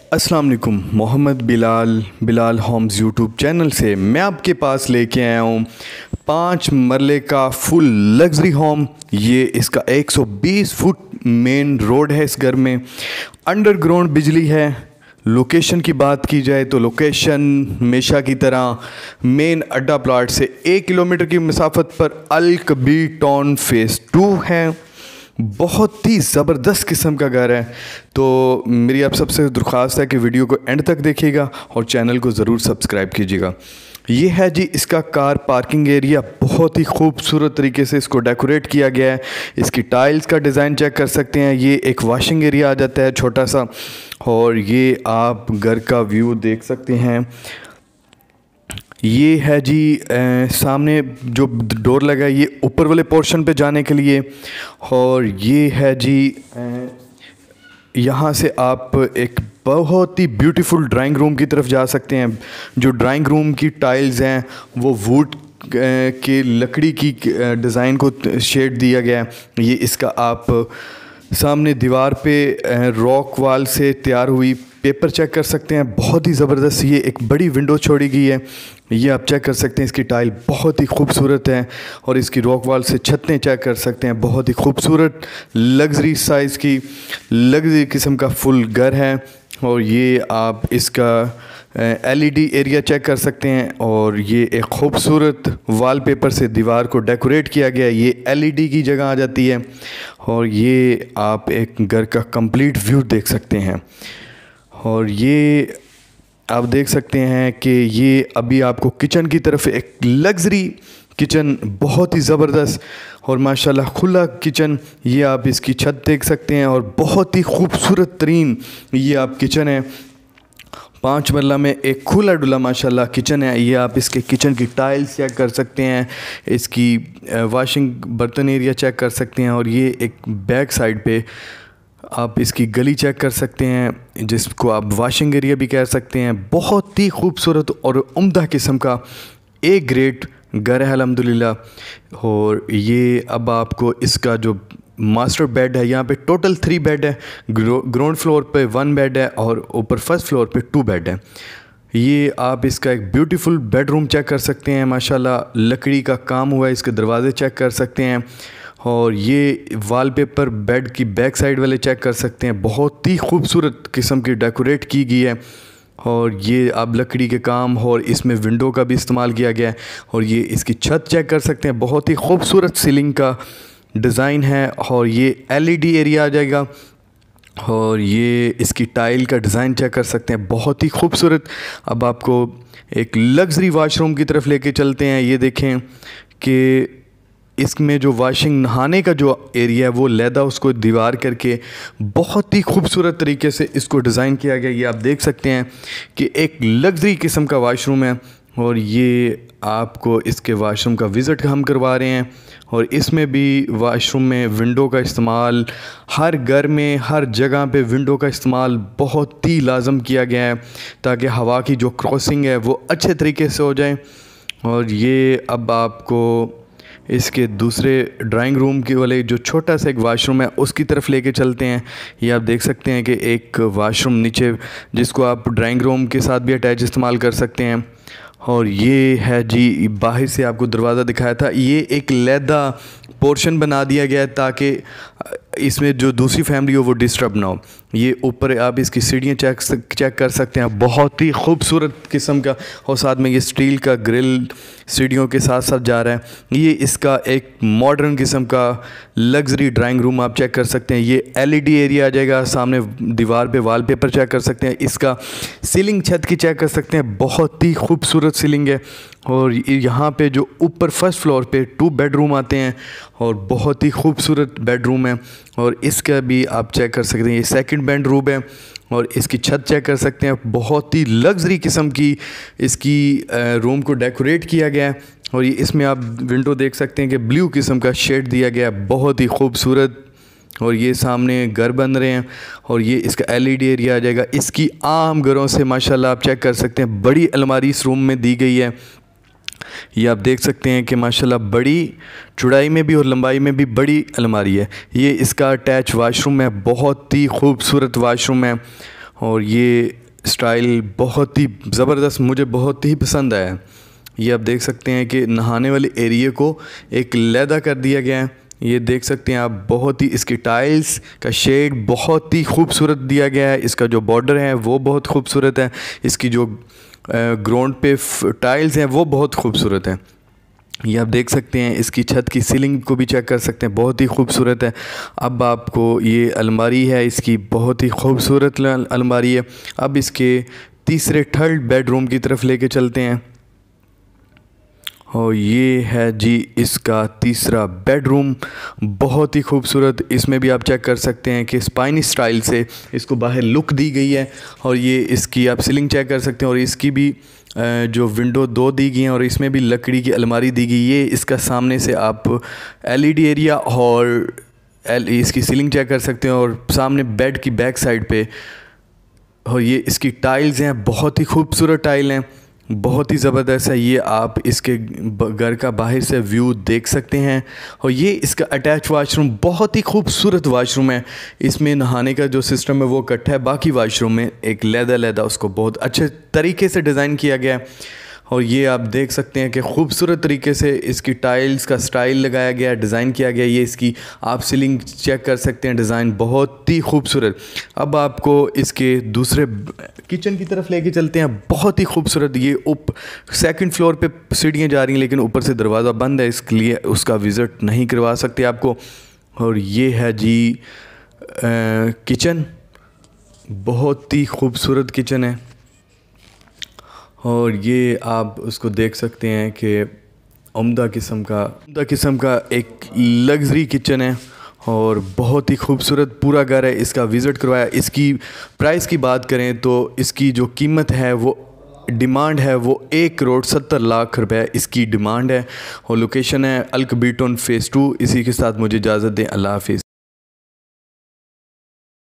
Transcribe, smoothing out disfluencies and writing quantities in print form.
अस्सलाम वालेकुम। Mohammad Bilal homes YouTube channel से मैं आपके पास लेके आया हूँ 5 मरले का फुल लग्जरी होम। ये इसका 120 फुट मेन रोड है। इस घर में अंडरग्राउंड बिजली है। लोकेशन की बात की जाए तो लोकेशन हमेशा की तरह मेन अड्डा प्लाट से 1 किलोमीटर की मसाफत पर अल कबीर टाउन फेज़ 2 है। बहुत ही ज़बरदस्त किस्म का घर है। तो मेरी आप सबसे दरख्वास्त है कि वीडियो को एंड तक देखिएगा और चैनल को ज़रूर सब्सक्राइब कीजिएगा। ये है जी इसका कार पार्किंग एरिया। बहुत ही खूबसूरत तरीके से इसको डेकोरेट किया गया है। इसकी टाइल्स का डिज़ाइन चेक कर सकते हैं। ये एक वॉशिंग एरिया आ जाता है छोटा सा, और ये आप घर का व्यू देख सकते हैं। ये है जी सामने जो डोर लगा है ये ऊपर वाले पोर्शन पे जाने के लिए, और ये है जी यहाँ से आप एक बहुत ही ब्यूटीफुल ड्राइंग रूम की तरफ जा सकते हैं। जो ड्राइंग रूम की टाइल्स हैं वो वुड के लकड़ी की डिज़ाइन को शेड दिया गया है। ये इसका आप सामने दीवार पे रॉक वाल से तैयार हुई पेपर चेक कर सकते हैं। बहुत ही ज़बरदस्त ये एक बड़ी विंडो छोड़ी गई है। ये आप चेक कर सकते हैं। इसकी टाइल बहुत ही खूबसूरत है, और इसकी रॉक वाल से छतें चेक कर सकते हैं। बहुत ही खूबसूरत लग्जरी साइज़ की लग्जरी किस्म का फुल घर है। और ये आप इसका एलईडी एरिया चेक कर सकते हैं, और ये एक खूबसूरत वॉलपेपर से दीवार को डेकोरेट किया गया है। ये एलईडी की जगह आ जाती है, और ये आप एक घर का कंप्लीट व्यू देख सकते हैं। और ये आप देख सकते हैं कि ये अभी आपको किचन की तरफ एक लग्जरी किचन, बहुत ही ज़बरदस्त और माशाल्लाह खुला किचन। ये आप इसकी छत देख सकते हैं, और बहुत ही खूबसूरत तरीन ये आप किचन है। 5 मरला में एक खुला डुला माशाल्लाह किचन है। ये आप इसके किचन की टाइल्स चेक कर सकते हैं। इसकी वॉशिंग बर्तन एरिया चेक कर सकते हैं, और ये एक बैक साइड पे आप इसकी गली चेक कर सकते हैं, जिसको आप वॉशिंग एरिया भी कह सकते हैं। बहुत ही खूबसूरत और उम्दा किस्म का एक ग्रेट घर है अल्हम्दुलिल्लाह। और ये अब आपको इसका जो मास्टर बेड है, यहाँ पे टोटल 3 बेड है। ग्राउंड फ्लोर पे 1 बेड है, और ऊपर फर्स्ट फ्लोर पे 2 बेड है। ये आप इसका एक ब्यूटीफुल बेडरूम चेक कर सकते हैं। माशाल्लाह लकड़ी का काम हुआ है। इसके दरवाज़े चेक कर सकते हैं, और ये वॉलपेपर बेड की बैक साइड वाले चेक कर सकते हैं। बहुत ही खूबसूरत किस्म की डेकोरेट की गई है, और ये आप लकड़ी के काम और इसमें विंडो का भी इस्तेमाल किया गया है। और ये इसकी छत चेक कर सकते हैं। बहुत ही खूबसूरत सीलिंग का डिज़ाइन है, और ये एलईडी एरिया आ जाएगा। और ये इसकी टाइल का डिज़ाइन चेक कर सकते हैं। बहुत ही खूबसूरत। अब आपको एक लग्जरी वाशरूम की तरफ लेके चलते हैं। ये देखें कि इसमें जो वॉशिंग नहाने का जो एरिया है वो लैदा उसको दीवार करके बहुत ही खूबसूरत तरीके से इसको डिज़ाइन किया गया। ये आप देख सकते हैं कि एक लग्जरी किस्म का वॉशरूम है, और ये आपको इसके वॉशरूम का विज़िट हम करवा रहे हैं। और इसमें भी वॉशरूम में विंडो का इस्तेमाल, हर घर में हर जगह पे विंडो का इस्तेमाल बहुत ही लाजम किया गया है, ताकि हवा की जो क्रॉसिंग है वो अच्छे तरीके से हो जाए। और ये अब आपको इसके दूसरे ड्राइंग रूम के वाले जो छोटा सा एक वाशरूम है उसकी तरफ लेके चलते हैं। ये आप देख सकते हैं कि एक वाशरूम नीचे, जिसको आप ड्राइंग रूम के साथ भी अटैच इस्तेमाल कर सकते हैं। और ये है जी बाहर से आपको दरवाज़ा दिखाया था। ये एक लैदा पोर्शन बना दिया गया है ताकि इसमें जो दूसरी फैमिली हो वो डिस्टर्ब ना हो। ये ऊपर आप इसकी सीढ़ियाँ चेक कर सकते हैं। बहुत ही खूबसूरत किस्म का, और साथ में ये स्टील का ग्रिल सीढ़ियों के साथ साथ जा रहा है। ये इसका एक मॉडर्न किस्म का लग्जरी ड्राइंग रूम आप चेक कर सकते हैं। ये एलईडी एरिया आ जाएगा। सामने दीवार पे वॉलपेपर चेक कर सकते हैं। इसका सीलिंग छत की चेक कर सकते हैं। बहुत ही खूबसूरत सीलिंग है। और यहाँ पे जो ऊपर फर्स्ट फ्लोर पे 2 बेडरूम आते हैं, और बहुत ही खूबसूरत बेडरूम है। और इसका भी आप चेक कर सकते हैं। ये सेकंड बेडरूम है, और इसकी छत चेक कर सकते हैं। बहुत ही लग्जरी किस्म की इसकी रूम को डेकोरेट किया गया है। और ये इसमें आप विंडो देख सकते हैं कि ब्लू किस्म का शेड दिया गया है, बहुत ही खूबसूरत। और ये सामने घर बन रहे हैं, और ये इसका एलईडी एरिया आ जाएगा। इसकी आम घरों से माशाल्लाह आप चेक कर सकते हैं बड़ी अलमारी इस रूम में दी गई है। ये आप देख सकते हैं कि माशाल्लाह बड़ी चौड़ाई में भी और लंबाई में भी बड़ी अलमारी है। ये इसका अटैच वाशरूम है, बहुत ही खूबसूरत वाशरूम है। और ये स्टाइल बहुत ही ज़बरदस्त, मुझे बहुत ही पसंद आया। ये आप देख सकते हैं कि नहाने वाले एरिया को एक लैदा कर दिया गया है। ये देख सकते हैं आप, बहुत ही इसकी टाइल्स का शेड बहुत ही खूबसूरत दिया गया है। इसका जो बॉर्डर है वो बहुत खूबसूरत है। इसकी जो ग्राउंड पे टाइल्स हैं वो बहुत खूबसूरत है। ये आप देख सकते हैं, इसकी छत की सीलिंग को भी चेक कर सकते हैं, बहुत ही खूबसूरत है। अब आपको ये अलमारी है, इसकी बहुत ही खूबसूरत अलमारी है। अब इसके तीसरे थर्ड बेडरूम की तरफ लेके चलते हैं और ये है जी इसका तीसरा बेडरूम, बहुत ही खूबसूरत। इसमें भी आप चेक कर सकते हैं कि स्पाइनी स्टाइल से इसको बाहर लुक दी गई है। और ये इसकी आप सीलिंग चेक कर सकते हैं और इसकी भी जो विंडो 2 दी गई हैं और इसमें भी लकड़ी की अलमारी दी गई। ये इसका सामने से आप LED एरिया और इसकी सीलिंग चेक कर सकते हैं और सामने बेड की बैक साइड पे। और ये इसकी टाइल्स हैं, बहुत ही खूबसूरत टाइल हैं, बहुत ही ज़बरदस्त है। ये आप इसके घर का बाहर से व्यू देख सकते हैं। और ये इसका अटैच वाशरूम, बहुत ही खूबसूरत वाशरूम है। इसमें नहाने का जो सिस्टम है वो इकट्ठा है, बाकी वाशरूम में एक लैदा उसको बहुत अच्छे तरीके से डिज़ाइन किया गया है। और ये आप देख सकते हैं कि खूबसूरत तरीके से इसकी टाइल्स का स्टाइल लगाया गया, डिज़ाइन किया गया। ये इसकी आप सीलिंग चेक कर सकते हैं, डिज़ाइन बहुत ही खूबसूरत। अब आपको इसके दूसरे किचन की तरफ लेके चलते हैं, बहुत ही खूबसूरत। ये सेकंड फ्लोर पे सीढ़ियाँ जा रही हैं लेकिन ऊपर से दरवाज़ा बंद है, इसके लिए उसका विज़िट नहीं करवा सकते आपको। और ये है जी किचन, बहुत ही खूबसूरत किचन है। और ये आप उसको देख सकते हैं कि उम्दा किस्म का एक लग्जरी किचन है और बहुत ही खूबसूरत पूरा घर है। इसका विज़िट करवाया। इसकी प्राइस की बात करें तो इसकी जो कीमत है वो डिमांड है वो 1,70,00,000 रुपए इसकी डिमांड है। और लोकेशन है अल कबीर टाउन फेज़ 2। इसी के साथ मुझे इजाज़त दें, अल्लाह हाफिज़।